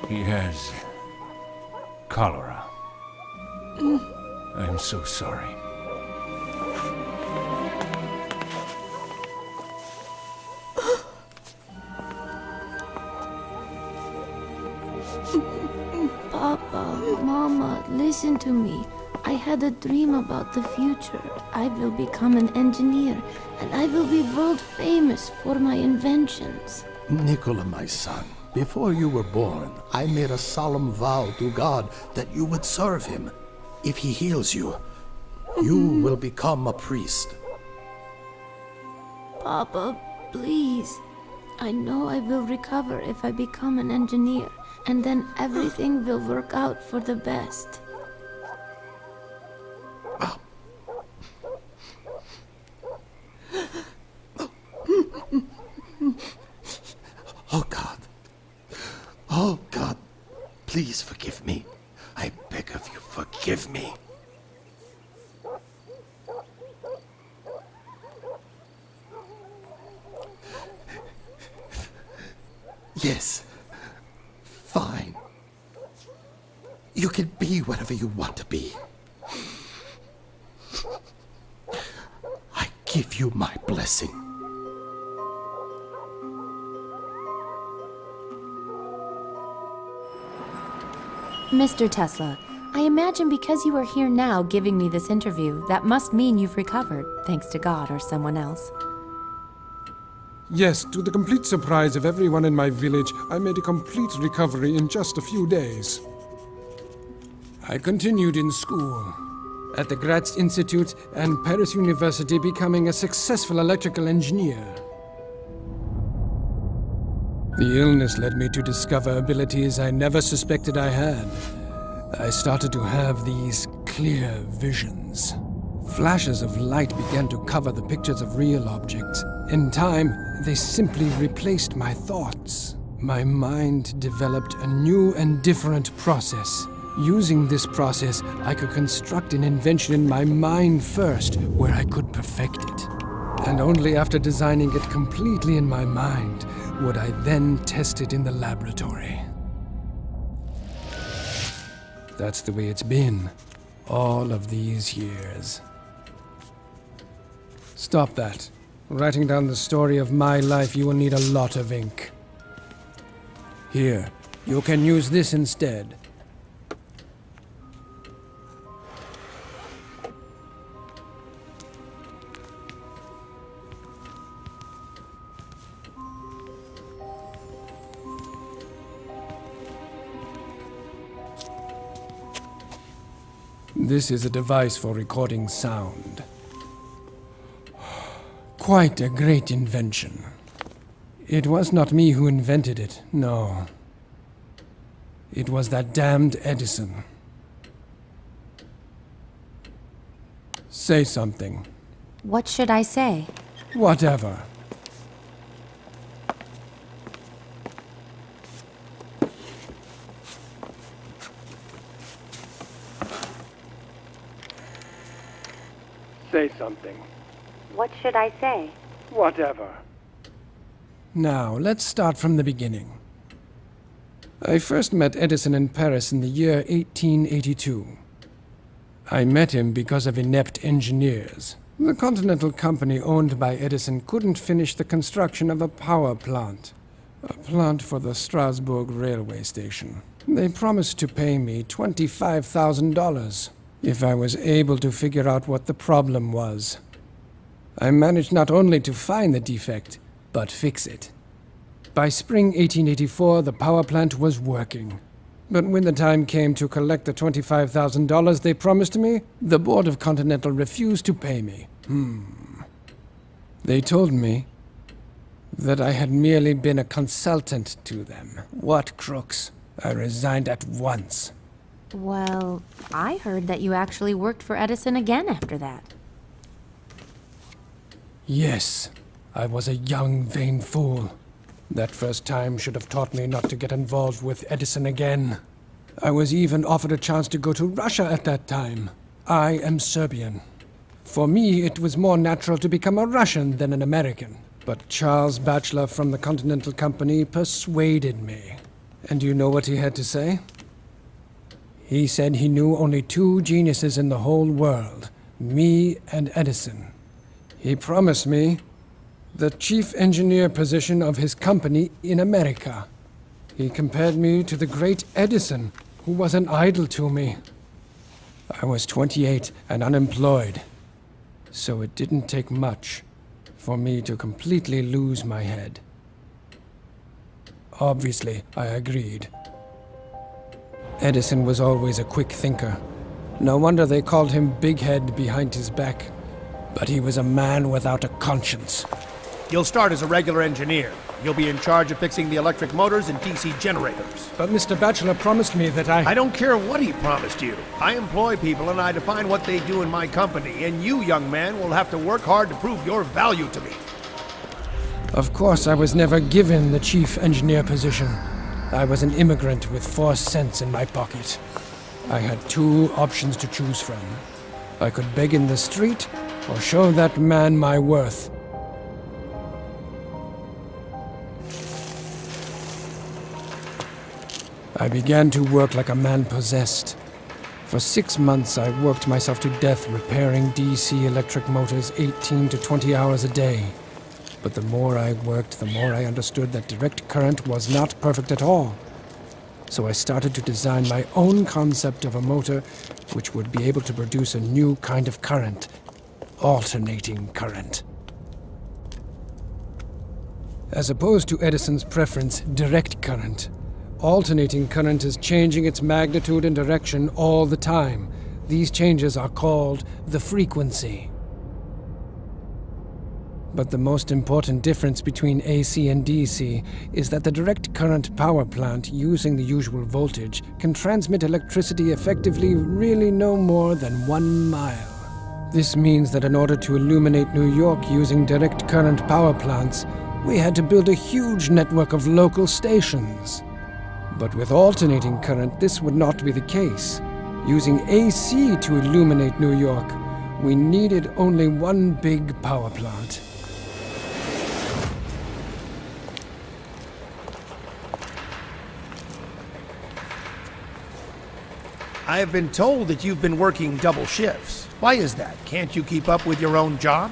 He has cholera. I'm so sorry. Papa, Mama, listen to me. I had a dream about the future. I will become an engineer, and I will be world famous for my inventions. Nicola, my son, before you were born, I made a solemn vow to God that you would serve him. If he heals you, you will become a priest. Papa, please. I know I will recover if I become an engineer, and then everything will work out for the best. Oh God. Oh God. Please forgive me. I beg of you, forgive me. Yes. Fine. You can be whatever you want to be. I give you my blessing. Mr. Tesla, I imagine because you are here now giving me this interview, that must mean you've recovered, thanks to God or someone else. Yes, to the complete surprise of everyone in my village, I made a complete recovery in just a few days. I continued in school, at the Graz Institute and Paris University, becoming a successful electrical engineer. The illness led me to discover abilities I never suspected I had. I started to have these clear visions. Flashes of light began to cover the pictures of real objects. In time, they simply replaced my thoughts. My mind developed a new and different process. Using this process, I could construct an invention in my mind first, where I could perfect it. And only after designing it completely in my mind would I then test it in the laboratory. That's the way it's been, all of these years. Stop that. Writing down the story of my life, you will need a lot of ink. Here, you can use this instead. This is a device for recording sound. Quite a great invention. It was not me who invented it, no. It was that damned Edison. Say something. What should I say? Whatever. Say something. What should I say? Whatever. Now, let's start from the beginning. I first met Edison in Paris in the year 1882. I met him because of inept engineers. The Continental Company owned by Edison couldn't finish the construction of a power plant. A plant for the Strasbourg railway station. They promised to pay me $25,000 if I was able to figure out what the problem was. I managed not only to find the defect, but fix it. By spring 1884, the power plant was working. But when the time came to collect the $25,000 they promised me, the board of Continental refused to pay me. They told me that I had merely been a consultant to them. What crooks. I resigned at once. Well, I heard that you actually worked for Edison again after that. Yes, I was a young, vain fool. That first time should have taught me not to get involved with Edison again. I was even offered a chance to go to Russia at that time. I am Serbian. For me, it was more natural to become a Russian than an American. But Charles Batchelor from the Continental Company persuaded me. And do you know what he had to say? He said he knew only two geniuses in the whole world, me and Edison. He promised me the chief engineer position of his company in America. He compared me to the great Edison, who was an idol to me. I was 28 and unemployed, so it didn't take much for me to completely lose my head. Obviously, I agreed. Edison was always a quick thinker. No wonder they called him Big Head behind his back. But he was a man without a conscience. You'll start as a regular engineer. You'll be in charge of fixing the electric motors and DC generators. But Mr. Batchelor promised me that I don't care what he promised you. I employ people and I define what they do in my company, and you, young man, will have to work hard to prove your value to me. Of course, I was never given the chief engineer position. I was an immigrant with 4 cents in my pocket. I had 2 options to choose from. I could beg in the street, or show that man my worth. I began to work like a man possessed. For 6 months, I worked myself to death repairing DC electric motors 18 to 20 hours a day. But the more I worked, the more I understood that direct current was not perfect at all. So I started to design my own concept of a motor which would be able to produce a new kind of current, alternating current. As opposed to Edison's preference, direct current, alternating current is changing its magnitude and direction all the time. These changes are called the frequency. But the most important difference between AC and DC is that the direct current power plant using the usual voltage can transmit electricity effectively really no more than 1 mile. This means that in order to illuminate New York using direct current power plants, we had to build a huge network of local stations. But with alternating current, this would not be the case. Using AC to illuminate New York, we needed only one big power plant. I have been told that you've been working double shifts. Why is that? Can't you keep up with your own job?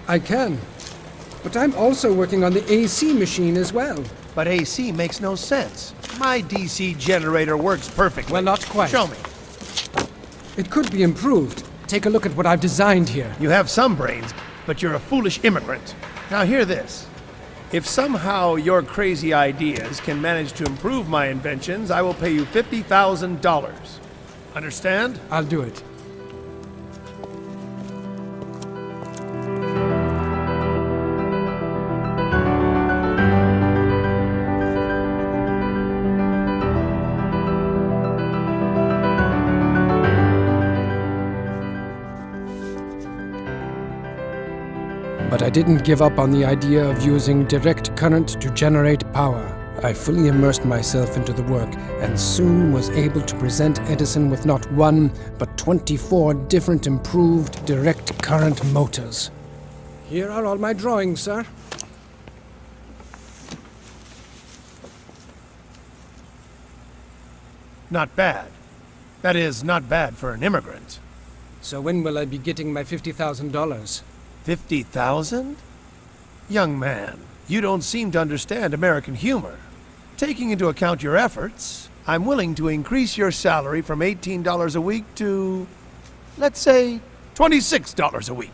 I can. But I'm also working on the AC machine as well. But AC makes no sense. My DC generator works perfectly. Well, not quite. Show me. It could be improved. Take a look at what I've designed here. You have some brains, but you're a foolish immigrant. Now hear this. If somehow your crazy ideas can manage to improve my inventions, I will pay you $50,000. Understand? I'll do it. But I didn't give up on the idea of using direct current to generate power. I fully immersed myself into the work and soon was able to present Edison with not 1, but 24 different improved direct current motors. Here are all my drawings, sir. Not bad. That is, not bad for an immigrant. So when will I be getting my $50,000? 50,000? Young man, you don't seem to understand American humor. Taking into account your efforts, I'm willing to increase your salary from $18 a week to, let's say, $26 a week.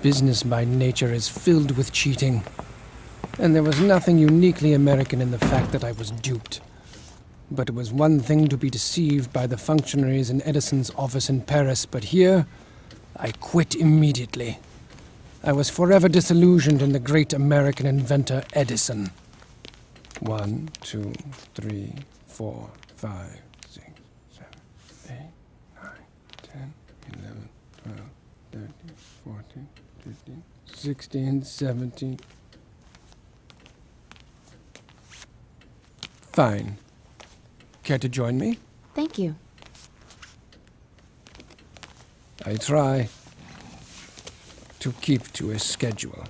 Business by nature is filled with cheating. And there was nothing uniquely American in the fact that I was duped. But it was one thing to be deceived by the functionaries in Edison's office in Paris, but here, I quit immediately. I was forever disillusioned in the great American inventor Edison. 1, 2, 3, 4, 5, 6, 7, 8, 9, 10, 11, 12, 13, 14, 15, 16, 17... Fine. Care to join me? Thank you. I try to keep to a schedule.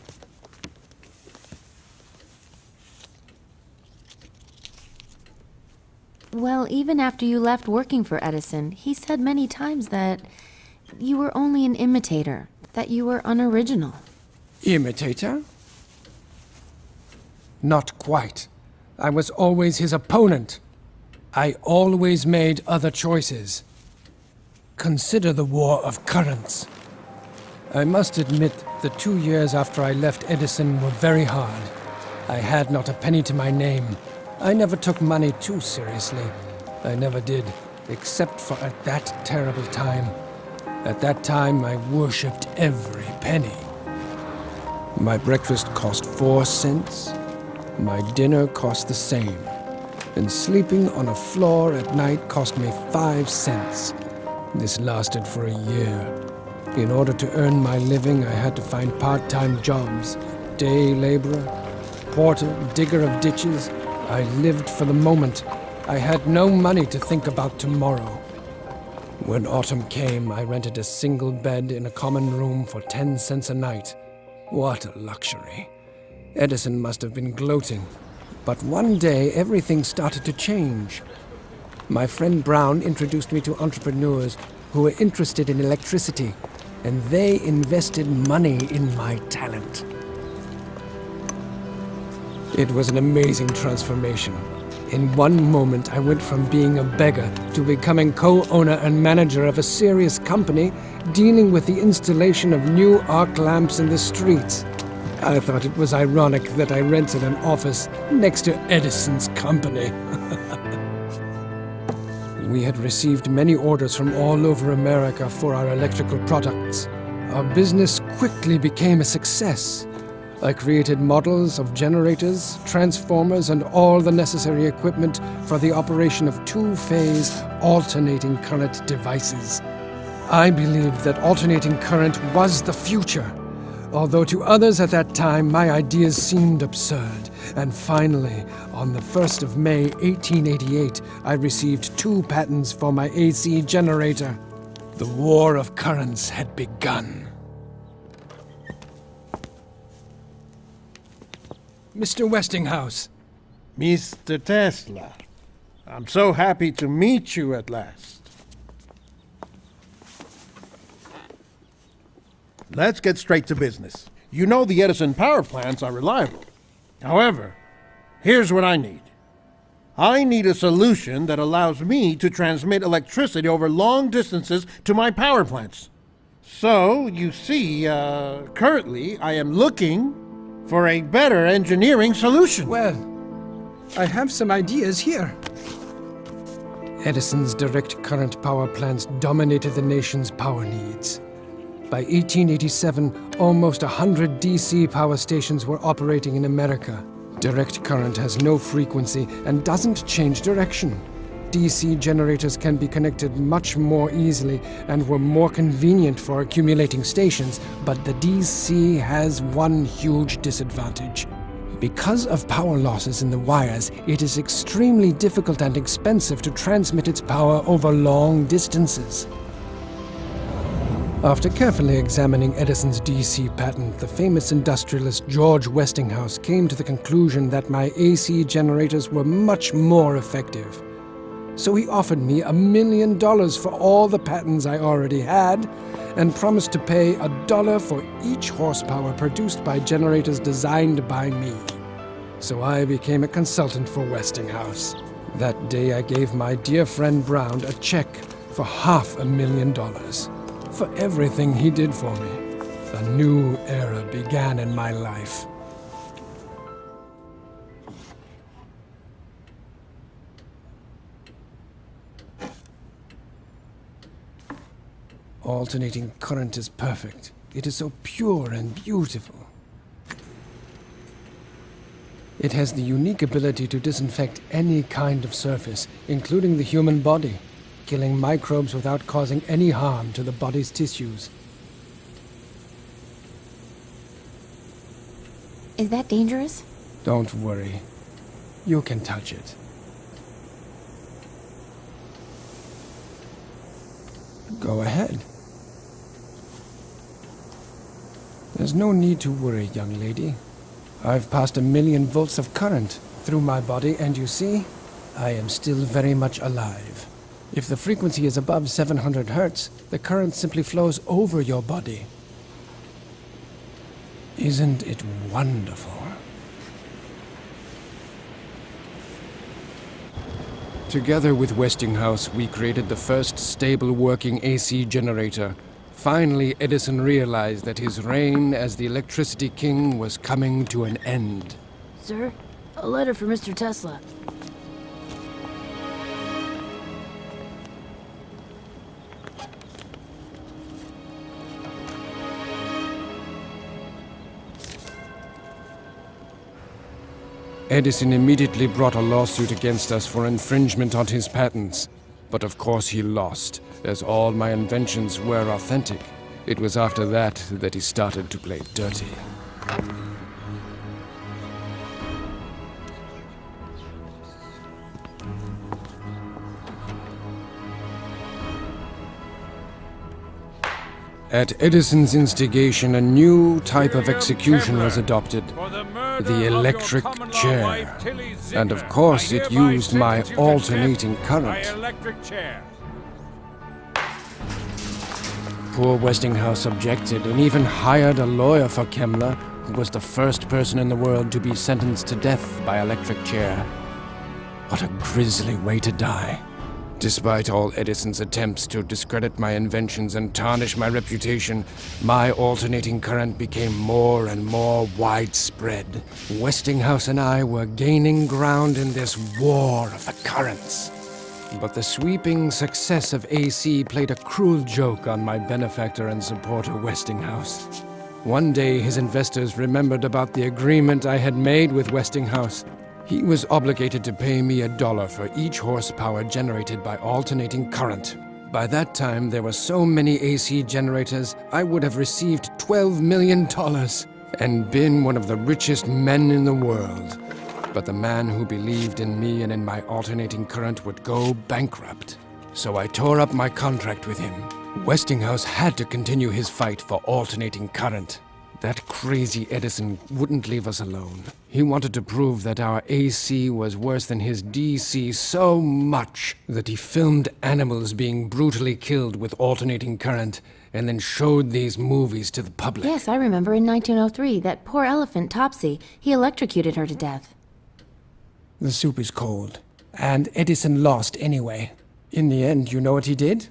Well, even after you left working for Edison, he said many times that you were only an imitator, that you were unoriginal. Imitator? Not quite. I was always his opponent. I always made other choices. Consider the War of Currents. I must admit, the 2 years after I left Edison were very hard. I had not a penny to my name. I never took money too seriously. I never did, except for at that terrible time. At that time, I worshipped every penny. My breakfast cost 4 cents. My dinner cost the same. And sleeping on a floor at night cost me 5 cents. This lasted for a year. In order to earn my living, I had to find part-time jobs. Day laborer, porter, digger of ditches. I lived for the moment. I had no money to think about tomorrow. When autumn came, I rented a single bed in a common room for 10 cents a night. What a luxury. Edison must have been gloating. But one day, everything started to change. My friend Brown introduced me to entrepreneurs who were interested in electricity, and they invested money in my talent. It was an amazing transformation. In one moment, I went from being a beggar to becoming co-owner and manager of a serious company dealing with the installation of new arc lamps in the streets. I thought it was ironic that I rented an office next to Edison's company. We had received many orders from all over America for our electrical products. Our business quickly became a success. I created models of generators, transformers, and all the necessary equipment for the operation of two-phase alternating current devices. I believed that alternating current was the future, although to others at that time my ideas seemed absurd. And finally, on the 1st of May 1888, I received 2 patents for my AC generator. The War of Currents had begun. Mr. Westinghouse. Mr. Tesla, I'm so happy to meet you at last. Let's get straight to business. You know the Edison power plants are reliable. However, here's what I need. I need a solution that allows me to transmit electricity over long distances to my power plants. So, you see, currently I am looking for a better engineering solution. Well, I have some ideas here. Edison's direct current power plants dominated the nation's power needs. By 1887, almost 100 DC power stations were operating in America. Direct current has no frequency and doesn't change direction. DC generators can be connected much more easily and were more convenient for accumulating stations, but the DC has one huge disadvantage. Because of power losses in the wires, it is extremely difficult and expensive to transmit its power over long distances. After carefully examining Edison's DC patent, the famous industrialist George Westinghouse came to the conclusion that my AC generators were much more effective. So he offered me $1 million for all the patents I already had, and promised to pay $1 for each horsepower produced by generators designed by me. So I became a consultant for Westinghouse. That day I gave my dear friend Brown a check for $500,000 for everything he did for me. A new era began in my life. Alternating current is perfect. It is so pure and beautiful. It has the unique ability to disinfect any kind of surface, including the human body, killing microbes without causing any harm to the body's tissues. Is that dangerous? Don't worry. You can touch it. Go ahead. There's no need to worry, young lady. I've passed 1,000,000 volts of current through my body, and you see, I am still very much alive. If the frequency is above 700 hertz, the current simply flows over your body. Isn't it wonderful? Together with Westinghouse, we created the first stable working AC generator. Finally, Edison realized that his reign as the electricity king was coming to an end. Sir, a letter for Mr. Tesla. Edison immediately brought a lawsuit against us for infringement on his patents. But of course he lost, as all my inventions were authentic. It was after that that he started to play dirty. At Edison's instigation, a new type of execution was adopted. The electric chair. And of course it used my alternating current. Poor Westinghouse objected and even hired a lawyer for Kemmler, who was the first person in the world to be sentenced to death by electric chair. What a grisly way to die. Despite all Edison's attempts to discredit my inventions and tarnish my reputation, my alternating current became more and more widespread. Westinghouse and I were gaining ground in this war of the currents. But the sweeping success of AC played a cruel joke on my benefactor and supporter, Westinghouse. One day, his investors remembered about the agreement I had made with Westinghouse. He was obligated to pay me $1 for each horsepower generated by alternating current. By that time, there were so many AC generators, I would have received $12 million and been one of the richest men in the world. But the man who believed in me and in my alternating current would go bankrupt. So I tore up my contract with him. Westinghouse had to continue his fight for alternating current. That crazy Edison wouldn't leave us alone. He wanted to prove that our AC was worse than his DC so much that he filmed animals being brutally killed with alternating current and then showed these movies to the public. Yes, I remember in 1903, that poor elephant, Topsy. He electrocuted her to death. The soup is cold. And Edison lost anyway. In the end, you know what he did?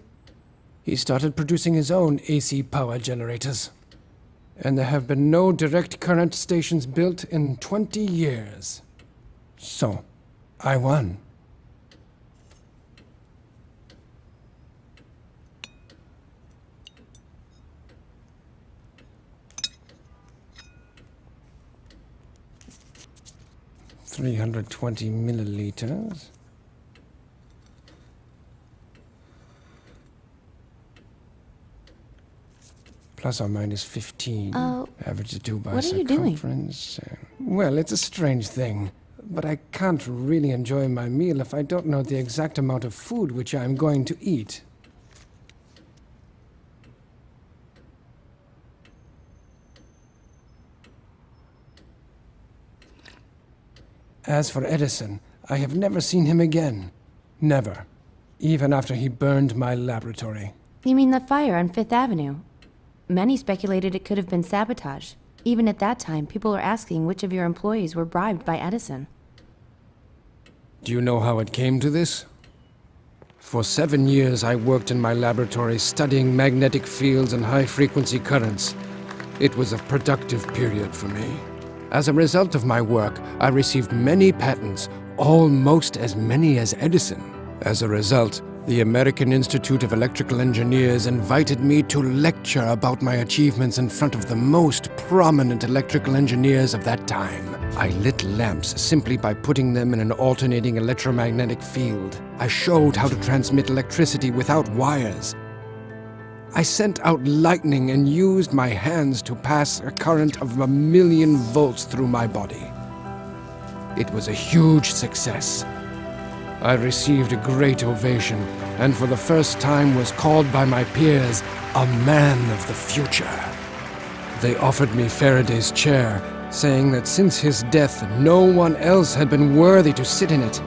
He started producing his own AC power generators. And there have been no direct current stations built in 20 years. So, I won. $320 milliliters. Plus or minus 15. Average of 2 by what are you doing? circumference. Well, it's a strange thing. But I can't really enjoy my meal if I don't know the exact amount of food which I'm going to eat. As for Edison, I have never seen him again. Never. Even after he burned my laboratory. You mean the fire on Fifth Avenue? Many speculated it could have been sabotage. Even at that time, people were asking which of your employees were bribed by Edison. Do you know how it came to this? For 7 years, I worked in my laboratory studying magnetic fields and high-frequency currents. It was a productive period for me. As a result of my work, I received many patents, almost as many as Edison. As a result, the American Institute of Electrical Engineers invited me to lecture about my achievements in front of the most prominent electrical engineers of that time. I lit lamps simply by putting them in an alternating electromagnetic field. I showed how to transmit electricity without wires. I sent out lightning and used my hands to pass a current of 1,000,000 volts through my body. It was a huge success. I received a great ovation, and for the first time was called by my peers a man of the future. They offered me Faraday's chair, saying that since his death, no one else had been worthy to sit in it.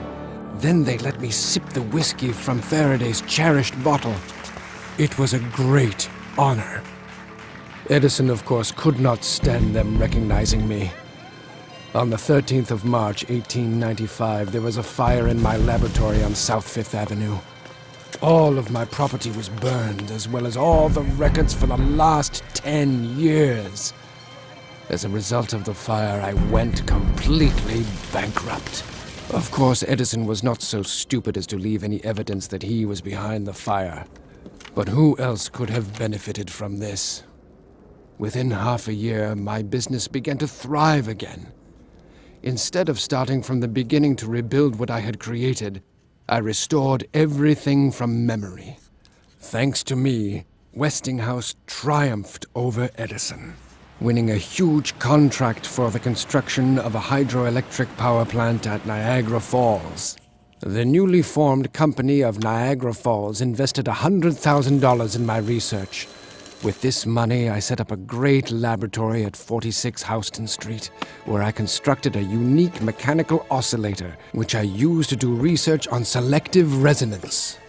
Then they let me sip the whiskey from Faraday's cherished bottle. It was a great honor. Edison, of course, could not stand them recognizing me. On the 13th of March, 1895, there was a fire in my laboratory on South Fifth Avenue. All of my property was burned, as well as all the records for the last 10 years. As a result of the fire, I went completely bankrupt. Of course, Edison was not so stupid as to leave any evidence that he was behind the fire. But who else could have benefited from this? Within half a year, my business began to thrive again. Instead of starting from the beginning to rebuild what I had created, I restored everything from memory. Thanks to me, Westinghouse triumphed over Edison, winning a huge contract for the construction of a hydroelectric power plant at Niagara Falls. The newly formed company of Niagara Falls invested $100,000 in my research. With this money, I set up a great laboratory at 46 Houston Street, where I constructed a unique mechanical oscillator, which I used to do research on selective resonance.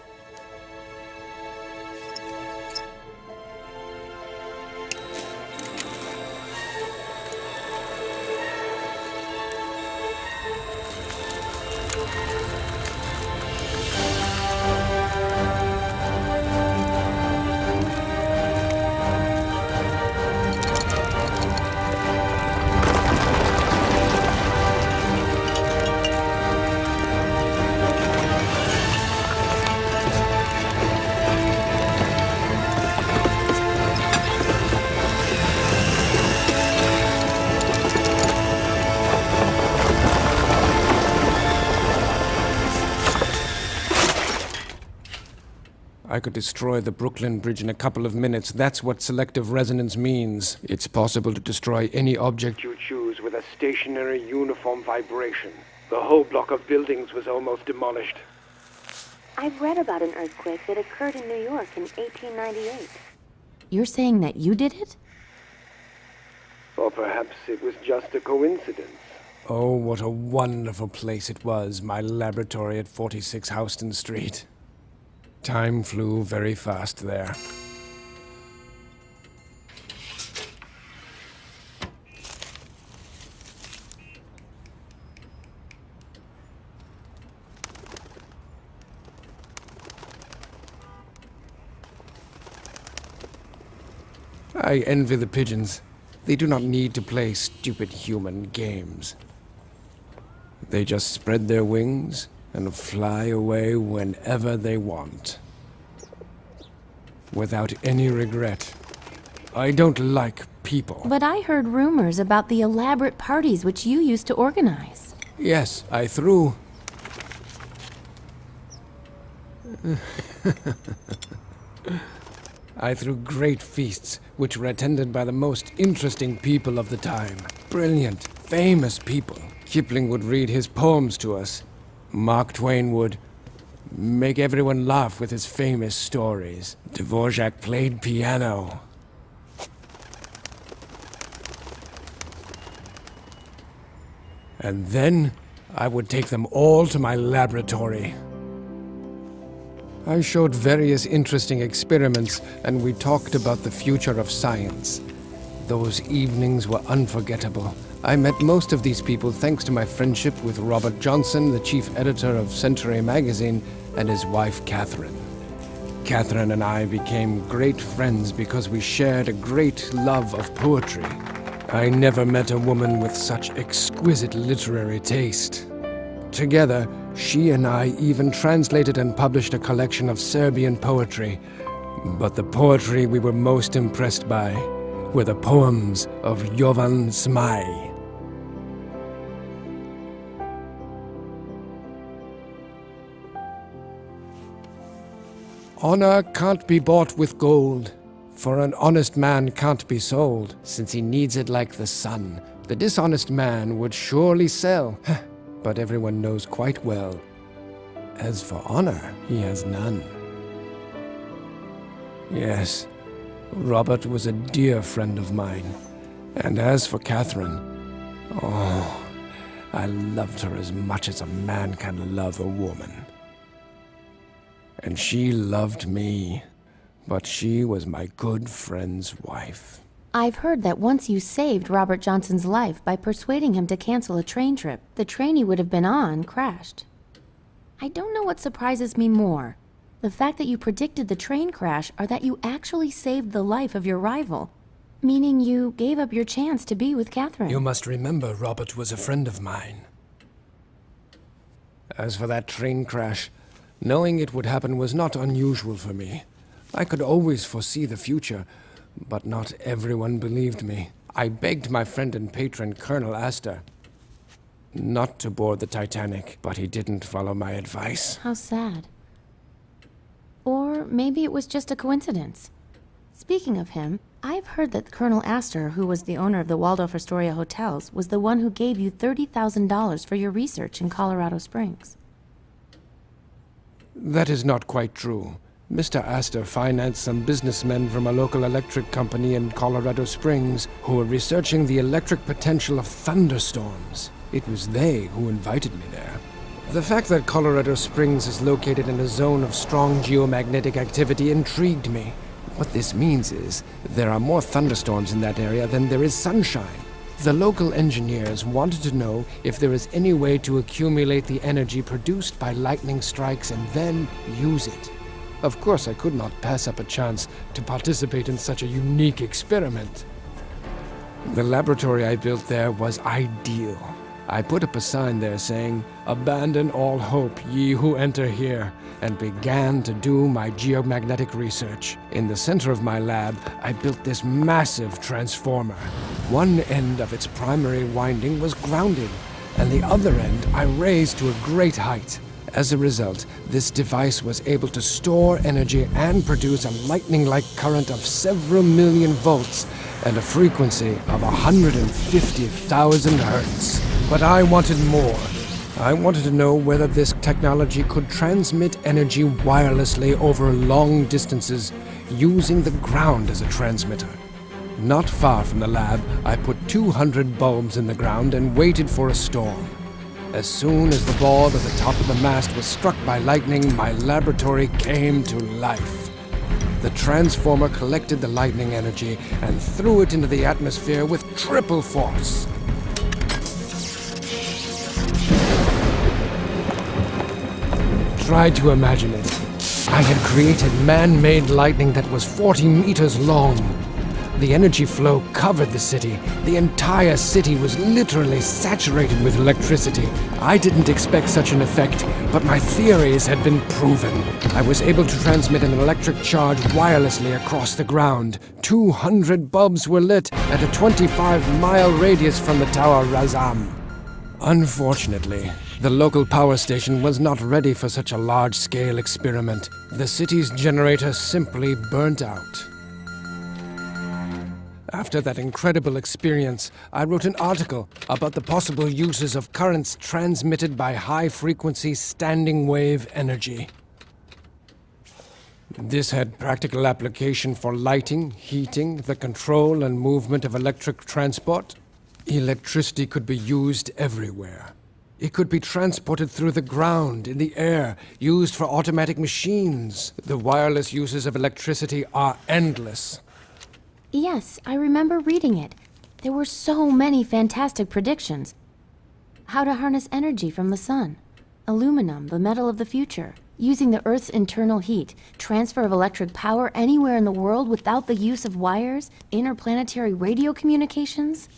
I could destroy the Brooklyn Bridge in a couple of minutes. That's what selective resonance means. It's possible to destroy any object you choose with a stationary, uniform vibration. The whole block of buildings was almost demolished. I've read about an earthquake that occurred in New York in 1898. You're saying that you did it? Or perhaps it was just a coincidence. Oh, what a wonderful place it was, my laboratory at 46 Houston Street. Time flew very fast there. I envy the pigeons. They do not need to play stupid human games. They just spread their wings and fly away whenever they want. Without any regret. I don't like people. But I heard rumors about the elaborate parties which you used to organize. Yes, I threw... I threw great feasts, which were attended by the most interesting people of the time. Brilliant, famous people. Kipling would read his poems to us. Mark Twain would make everyone laugh with his famous stories. Dvorak played piano. And then I would take them all to my laboratory. I showed various interesting experiments, and we talked about the future of science. Those evenings were unforgettable. I met most of these people thanks to my friendship with Robert Johnson, the chief editor of Century magazine, and his wife, Catherine. Catherine and I became great friends because we shared a great love of poetry. I never met a woman with such exquisite literary taste. Together, she and I even translated and published a collection of Serbian poetry. But the poetry we were most impressed by were the poems of Jovan Zmaj. Honor can't be bought with gold, for an honest man can't be sold, since he needs it like the sun. The dishonest man would surely sell, but everyone knows quite well. As for honor, he has none. Yes, Robert was a dear friend of mine. And as for Catherine, oh, I loved her as much as a man can love a woman. And she loved me, but she was my good friend's wife. I've heard that once you saved Robert Johnson's life by persuading him to cancel a train trip, the train he would have been on crashed. I don't know what surprises me more, the fact that you predicted the train crash or that you actually saved the life of your rival, meaning you gave up your chance to be with Catherine. You must remember Robert was a friend of mine. As for that train crash, knowing it would happen was not unusual for me. I could always foresee the future, but not everyone believed me. I begged my friend and patron, Colonel Astor, not to board the Titanic, but he didn't follow my advice. How sad. Or maybe it was just a coincidence. Speaking of him, I've heard that Colonel Astor, who was the owner of the Waldorf Astoria hotels, was the one who gave you $30,000 for your research in Colorado Springs. That is not quite true. Mr. Astor financed some businessmen from a local electric company in Colorado Springs who were researching the electric potential of thunderstorms. It was they who invited me there. The fact that Colorado Springs is located in a zone of strong geomagnetic activity intrigued me. What this means is there are more thunderstorms in that area than there is sunshine. The local engineers wanted to know if there is any way to accumulate the energy produced by lightning strikes and then use it. Of course, I could not pass up a chance to participate in such a unique experiment. The laboratory I built there was ideal. I put up a sign there saying, "Abandon all hope, ye who enter here," and began to do my geomagnetic research. In the center of my lab, I built this massive transformer. One end of its primary winding was grounded, and the other end I raised to a great height. As a result, this device was able to store energy and produce a lightning-like current of several million volts and a frequency of 150,000 hertz. But I wanted more. I wanted to know whether this technology could transmit energy wirelessly over long distances using the ground as a transmitter. Not far from the lab, I put 200 bulbs in the ground and waited for a storm. As soon as the ball at the top of the mast was struck by lightning, my laboratory came to life. The transformer collected the lightning energy and threw it into the atmosphere with triple force. Try to imagine it. I had created man-made lightning that was 40 meters long. The energy flow covered the city. The entire city was literally saturated with electricity. I didn't expect such an effect, but my theories had been proven. I was able to transmit an electric charge wirelessly across the ground. 200 bulbs were lit at a 25-mile radius from the Tower Razam. Unfortunately, the local power station was not ready for such a large-scale experiment. The city's generator simply burnt out. After that incredible experience, I wrote an article about the possible uses of currents transmitted by high-frequency standing wave energy. This had practical application for lighting, heating, the control and movement of electric transport. Electricity could be used everywhere. It could be transported through the ground, in the air, used for automatic machines. The wireless uses of electricity are endless. Yes, I remember reading it. There were so many fantastic predictions. How to harness energy from the sun. Aluminum, the metal of the future. Using the Earth's internal heat. Transfer of electric power anywhere in the world without the use of wires. Interplanetary radio communications.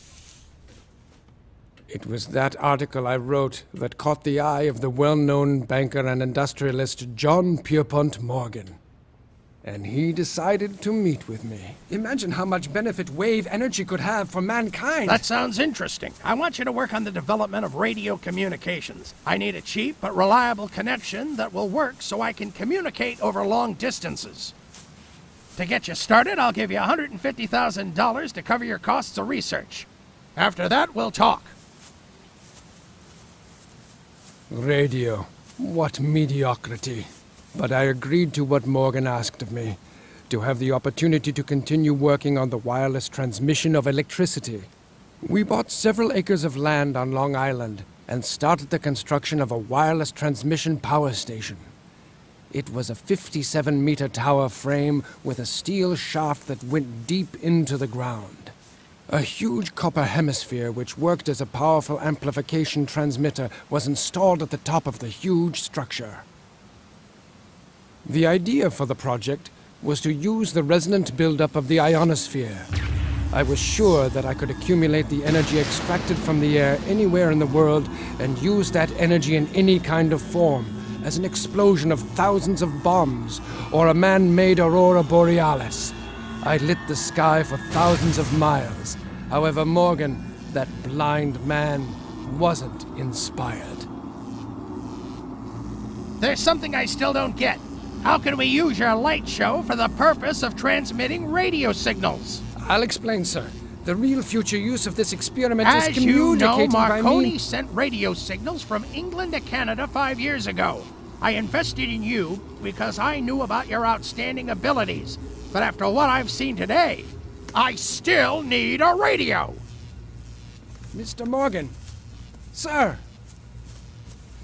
It was that article I wrote that caught the eye of the well-known banker and industrialist John Pierpont Morgan. And he decided to meet with me. Imagine how much benefit wave energy could have for mankind. That sounds interesting. I want you to work on the development of radio communications. I need a cheap but reliable connection that will work so I can communicate over long distances. To get you started, I'll give you $150,000 to cover your costs of research. After that, we'll talk. Radio. What mediocrity. But I agreed to what Morgan asked of me. to have the opportunity to continue working on the wireless transmission of electricity. We bought several acres of land on Long Island and started the construction of a wireless transmission power station. It was a 57-meter tower frame with a steel shaft that went deep into the ground. A huge copper hemisphere which worked as a powerful amplification transmitter was installed at the top of the huge structure. The idea for the project was to use the resonant buildup of the ionosphere. I was sure that I could accumulate the energy extracted from the air anywhere in the world and use that energy in any kind of form, as an explosion of thousands of bombs or a man-made aurora borealis. I lit the sky for thousands of miles. However, Morgan, that blind man, wasn't inspired. There's something I still don't get. How can we use your light show for the purpose of transmitting radio signals? I'll explain, sir. The real future use of this experiment is As you know, communicating by Marconi means... sent radio signals from England to Canada 5 years ago. I invested in you because I knew about your outstanding abilities. But after what I've seen today, I still need a radio. Mr. Morgan. Sir.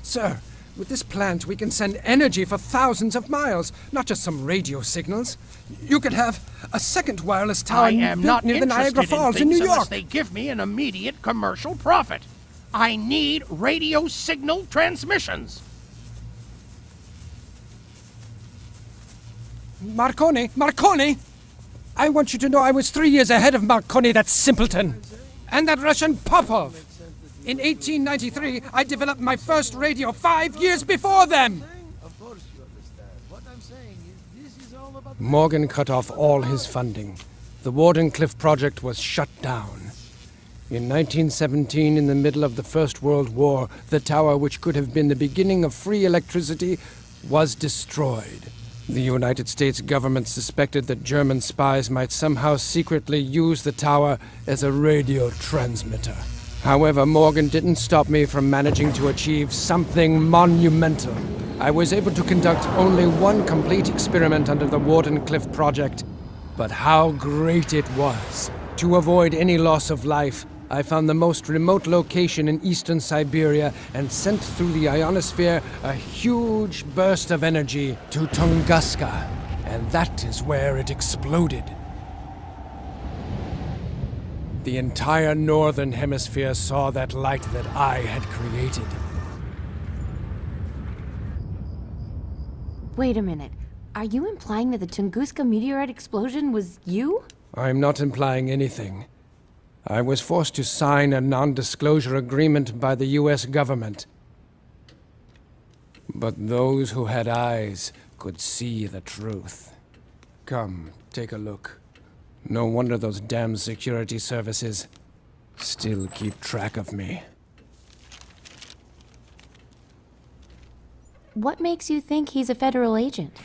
Sir, with this plant we can send energy for thousands of miles, not just some radio signals. You could have a second wireless tower I am not near the Niagara interested in Falls in things New unless York. they give me an immediate commercial profit. I need radio signal transmissions. Marconi! I want you to know I was 3 years ahead of Marconi, that simpleton. And that Russian Popov. In 1893, I developed my first radio 5 years before them. Morgan cut off all his funding. The Wardenclyffe project was shut down. In 1917, in the middle of the First World War, the tower, which could have been the beginning of free electricity, was destroyed. The United States government suspected that German spies might somehow secretly use the tower as a radio transmitter. However, Morgan didn't stop me from managing to achieve something monumental. I was able to conduct only one complete experiment under the Wardenclyffe project, but how great it was! To avoid any loss of life, I found the most remote location in eastern Siberia and sent through the ionosphere a huge burst of energy to Tunguska, and that is where it exploded. The entire northern hemisphere saw that light that I had created. Wait a minute. Are you implying that the Tunguska meteorite explosion was you? I'm not implying anything. I was forced to sign a non-disclosure agreement by the US government. But those who had eyes could see the truth. Come, take a look. No wonder those damn security services still keep track of me. What makes you think he's a federal agent?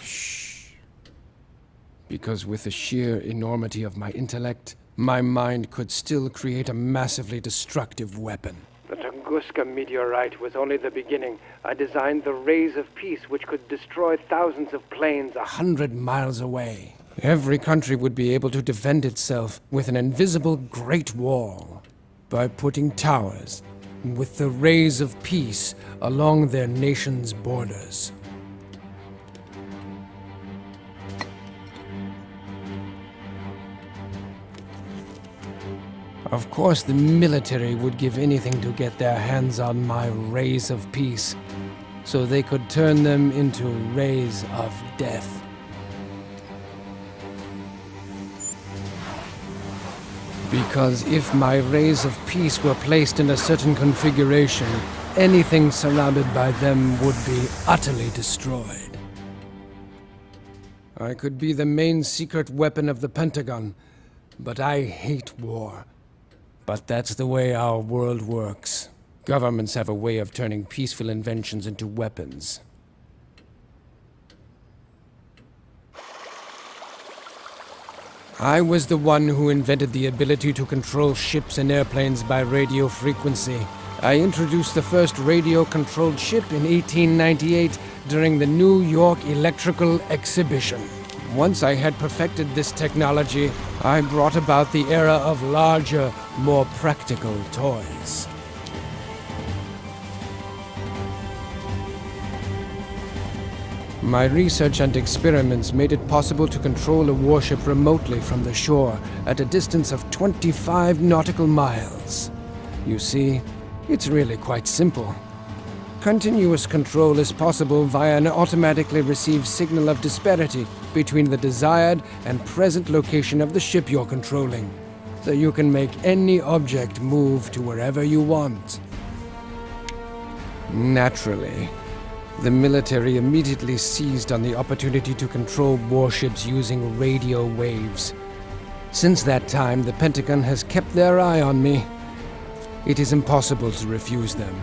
Because with the sheer enormity of my intellect, my mind could still create a massively destructive weapon. The Tunguska meteorite was only the beginning. I designed the rays of peace which could destroy thousands of planes 100 miles away. Every country would be able to defend itself with an invisible Great Wall by putting towers with the rays of peace along their nation's borders. Of course, the military would give anything to get their hands on my rays of peace, so they could turn them into rays of death. Because if my rays of peace were placed in a certain configuration, anything surrounded by them would be utterly destroyed. I could be the main secret weapon of the Pentagon, but I hate war. But that's the way our world works. Governments have a way of turning peaceful inventions into weapons. I was the one who invented the ability to control ships and airplanes by radio frequency. I introduced the first radio-controlled ship in 1898 during the New York Electrical Exhibition. Once I had perfected this technology, I brought about the era of larger, more practical toys. My research and experiments made it possible to control a warship remotely from the shore at a distance of 25 nautical miles. You see, it's really quite simple. Continuous control is possible via an automatically received signal of disparity between the desired and present location of the ship you're controlling, so you can make any object move to wherever you want. Naturally, the military immediately seized on the opportunity to control warships using radio waves. Since that time, the Pentagon has kept their eye on me. It is impossible to refuse them.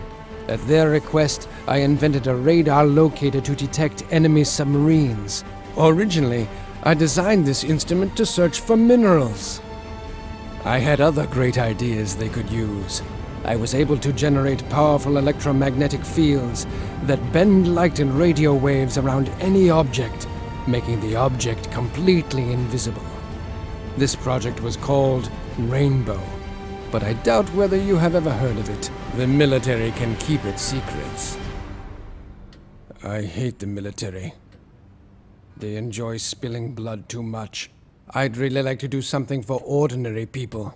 At their request, I invented a radar locator to detect enemy submarines. Originally, I designed this instrument to search for minerals. I had other great ideas they could use. I was able to generate powerful electromagnetic fields that bend light and radio waves around any object, making the object completely invisible. This project was called Rainbow, but I doubt whether you have ever heard of it. The military can keep its secrets. I hate the military. They enjoy spilling blood too much. I'd really like to do something for ordinary people.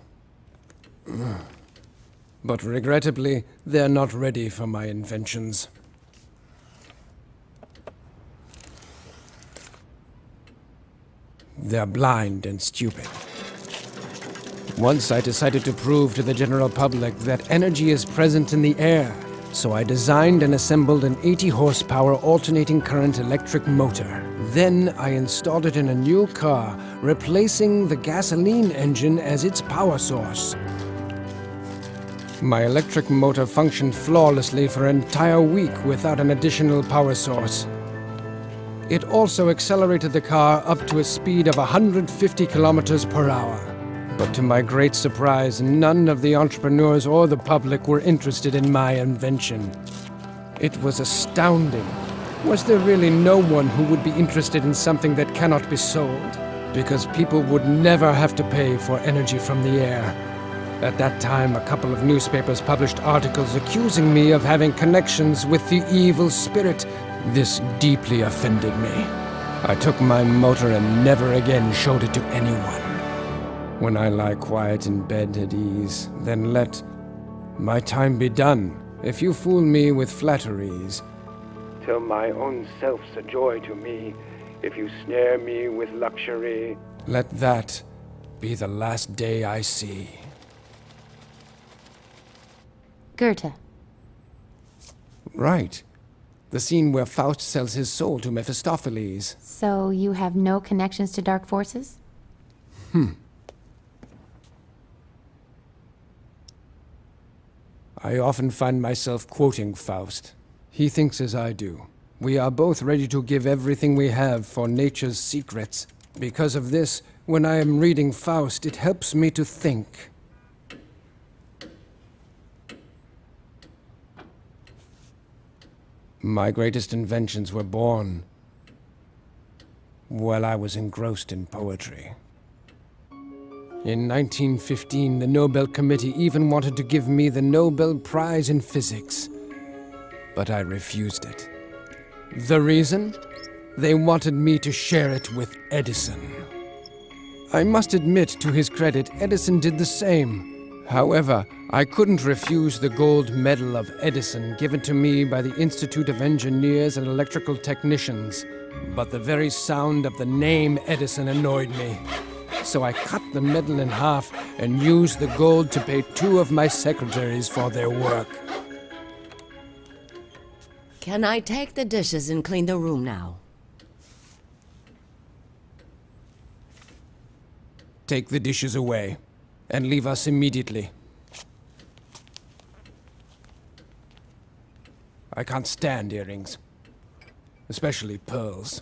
But regrettably, they're not ready for my inventions. They're blind and stupid. Once I decided to prove to the general public that energy is present in the air, so I designed and assembled an 80-horsepower alternating current electric motor. Then I installed it in a new car, replacing the gasoline engine as its power source. My electric motor functioned flawlessly for an entire week without an additional power source. It also accelerated the car up to a speed of 150 kilometers per hour. But to my great surprise, none of the entrepreneurs or the public were interested in my invention. It was astounding. Was there really no one who would be interested in something that cannot be sold? Because people would never have to pay for energy from the air. At that time, a couple of newspapers published articles accusing me of having connections with the evil spirit. This deeply offended me. I took my motor and never again showed it to anyone. When I lie quiet in bed at ease, then let my time be done. If you fool me with flatteries, till my own self's a joy to me. If you snare me with luxury, let that be the last day I see. Goethe. Right. The scene where Faust sells his soul to Mephistopheles. So you have no connections to dark forces? I often find myself quoting Faust. He thinks as I do. We are both ready to give everything we have for nature's secrets. Because of this, when I am reading Faust, it helps me to think. My greatest inventions were born while I was engrossed in poetry. In 1915, the Nobel Committee even wanted to give me the Nobel Prize in Physics, but I refused it. The reason? They wanted me to share it with Edison. I must admit, to his credit, Edison did the same. However, I couldn't refuse the gold medal of Edison given to me by the Institute of Engineers and Electrical Technicians, but the very sound of the name Edison annoyed me. So I cut the medal in half and used the gold to pay 2 of my secretaries for their work. Can I take the dishes and clean the room now? Take the dishes away, and leave us immediately. I can't stand earrings, especially pearls.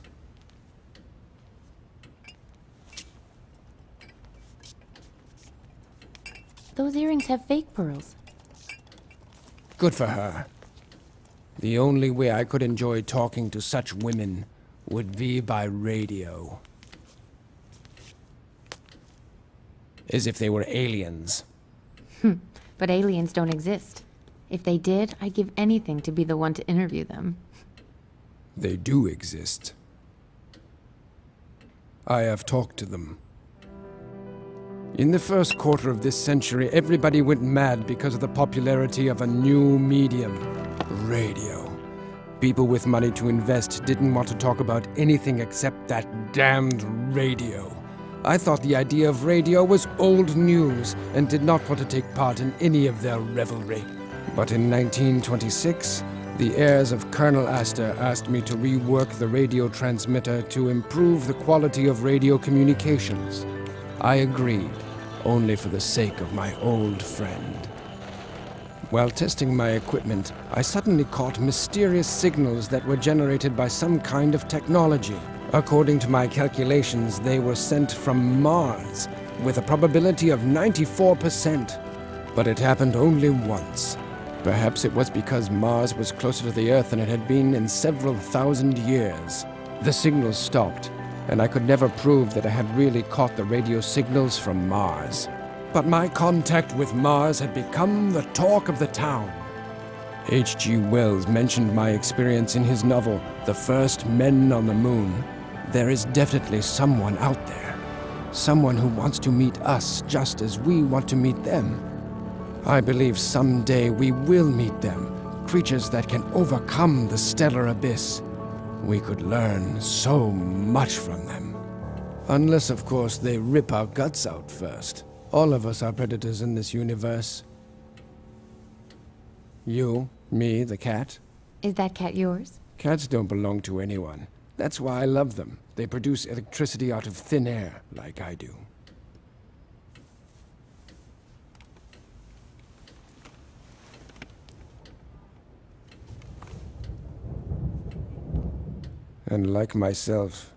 Those earrings have fake pearls. Good for her. The only way I could enjoy talking to such women would be by radio. As if they were aliens. But aliens don't exist. If they did, I'd give anything to be the one to interview them. They do exist. I have talked to them. In the first quarter of this century, everybody went mad because of the popularity of a new medium, radio. People with money to invest didn't want to talk about anything except that damned radio. I thought the idea of radio was old news and did not want to take part in any of their revelry. But in 1926, the heirs of Colonel Astor asked me to rework the radio transmitter to improve the quality of radio communications. I agreed, only for the sake of my old friend. While testing my equipment, I suddenly caught mysterious signals that were generated by some kind of technology. According to my calculations, they were sent from Mars, with a probability of 94%. But it happened only once. Perhaps it was because Mars was closer to the Earth than it had been in several thousand years. The signals stopped, and I could never prove that I had really caught the radio signals from Mars. But my contact with Mars had become the talk of the town. H.G. Wells mentioned my experience in his novel, The First Men on the Moon. There is definitely someone out there. Someone who wants to meet us just as we want to meet them. I believe someday we will meet them, creatures that can overcome the stellar abyss. We could learn so much from them. Unless, of course, they rip our guts out first. All of us are predators in this universe. You, me, the cat. Is that cat yours? Cats don't belong to anyone. That's why I love them. They produce electricity out of thin air, like I do. And like myself,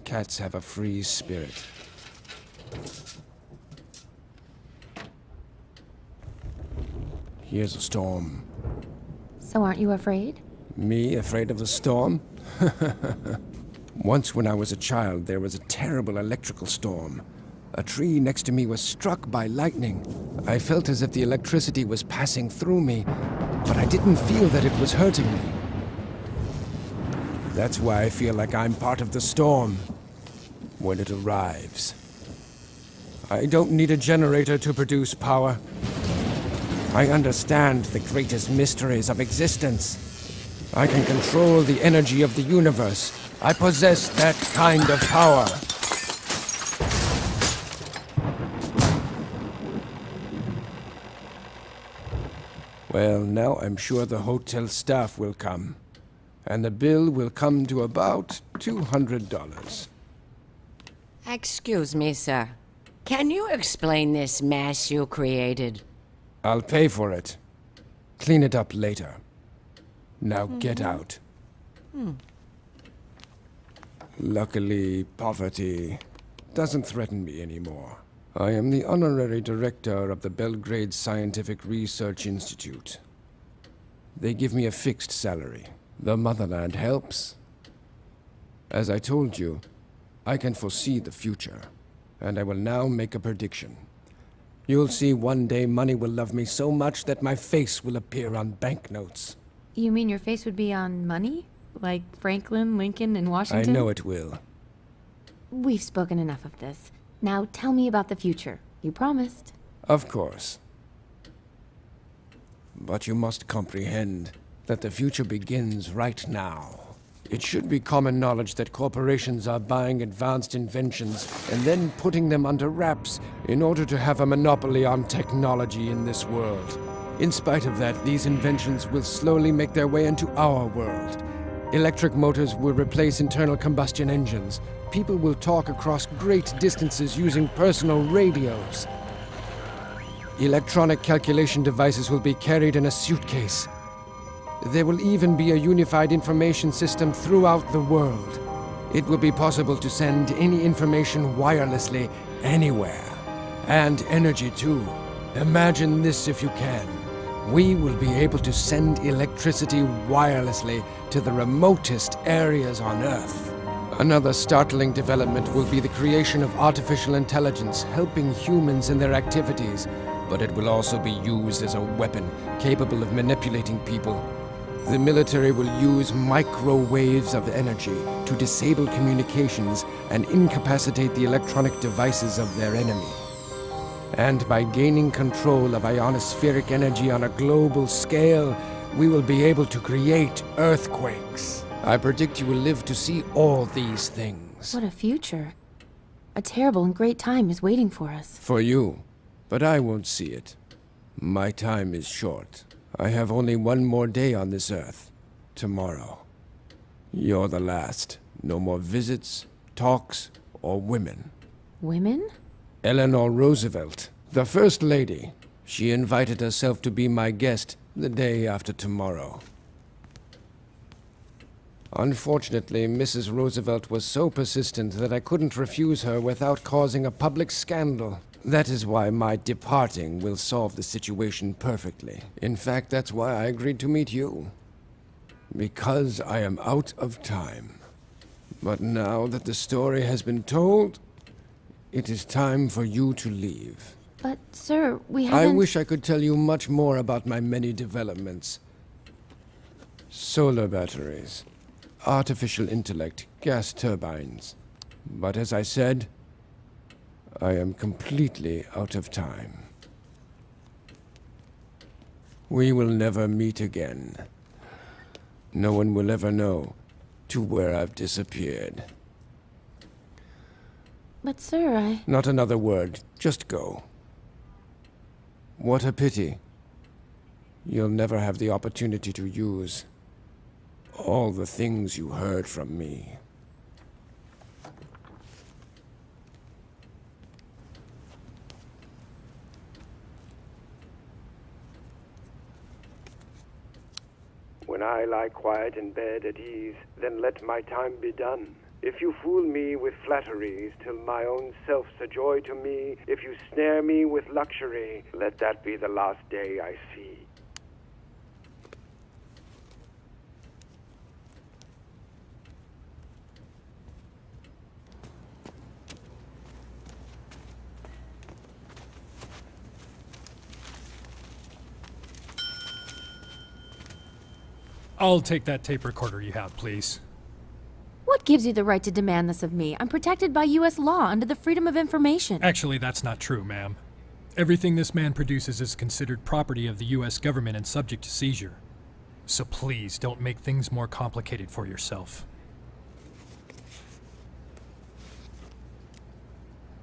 cats have a free spirit. Here's a storm. So aren't you afraid? Me afraid of the storm? Once when I was a child, there was a terrible electrical storm. A tree next to me was struck by lightning. I felt as if the electricity was passing through me, but I didn't feel that it was hurting me. That's why I feel like I'm part of the storm when it arrives. I don't need a generator to produce power. I understand the greatest mysteries of existence. I can control the energy of the universe. I possess that kind of power. Well, now I'm sure the hotel staff will come. And the bill will come to about $200. Excuse me, sir. Can you explain this mess you created? I'll pay for it. Clean it up later. Now get out. Luckily, poverty doesn't threaten me anymore. I am the honorary director of the Belgrade Scientific Research Institute. They give me a fixed salary. The motherland helps. As I told you, I can foresee the future, and I will now make a prediction. You'll see one day money will love me so much that my face will appear on banknotes. You mean your face would be on money? Like Franklin, Lincoln, and Washington? I know it will. We've spoken enough of this. Now tell me about the future. You promised. Of course. But you must comprehend that the future begins right now. It should be common knowledge that corporations are buying advanced inventions and then putting them under wraps in order to have a monopoly on technology in this world. In spite of that, these inventions will slowly make their way into our world. Electric motors will replace internal combustion engines. People will talk across great distances using personal radios. Electronic calculation devices will be carried in a suitcase. There will even be a unified information system throughout the world. It will be possible to send any information wirelessly anywhere. And energy too. Imagine this if you can. We will be able to send electricity wirelessly to the remotest areas on Earth. Another startling development will be the creation of artificial intelligence helping humans in their activities, but it will also be used as a weapon capable of manipulating people. The military will use microwaves of energy to disable communications and incapacitate the electronic devices of their enemy. And by gaining control of ionospheric energy on a global scale, we will be able to create earthquakes. I predict you will live to see all these things. What a future. A terrible and great time is waiting for us. For you, but I won't see it. My time is short. I have only one more day on this earth. Tomorrow. You're the last. No more visits, talks, or women. Women? Eleanor Roosevelt, the First Lady. She invited herself to be my guest the day after tomorrow. Unfortunately, Mrs. Roosevelt was so persistent that I couldn't refuse her without causing a public scandal. That is why my departing will solve the situation perfectly. In fact, that's why I agreed to meet you. Because I am out of time. But now that the story has been told, it is time for you to leave. But, sir, we haven't... I wish I could tell you much more about my many developments. Solar batteries, artificial intellect, gas turbines. But as I said, I am completely out of time. We will never meet again. No one will ever know to where I've disappeared. But, sir, Not another word. Just go. What a pity. You'll never have the opportunity to use all the things you heard from me. When I lie quiet in bed at ease, then let my time be done. If you fool me with flatteries, till my own self's a joy to me, if you snare me with luxury, let that be the last day I see. I'll take that tape recorder you have, please. What gives you the right to demand this of me? I'm protected by U.S. law under the Freedom of Information. Actually, that's not true, ma'am. Everything this man produces is considered property of the U.S. government and subject to seizure. So please, don't make things more complicated for yourself.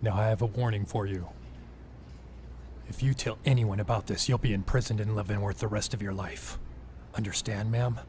Now I have a warning for you. If you tell anyone about this, you'll be imprisoned in Leavenworth the rest of your life. Understand, ma'am?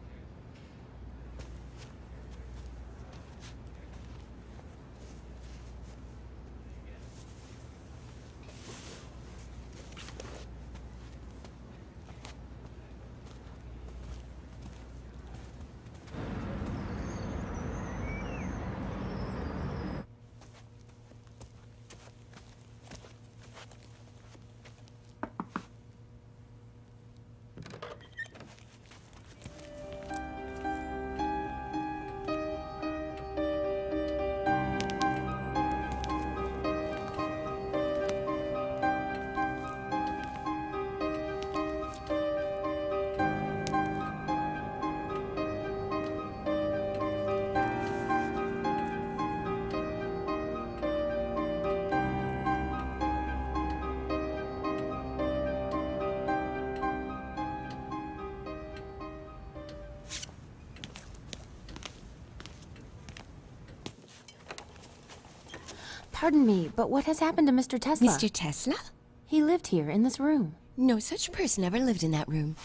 Pardon me, but what has happened to Mr. Tesla? Mr. Tesla? He lived here, in this room. No such person ever lived in that room.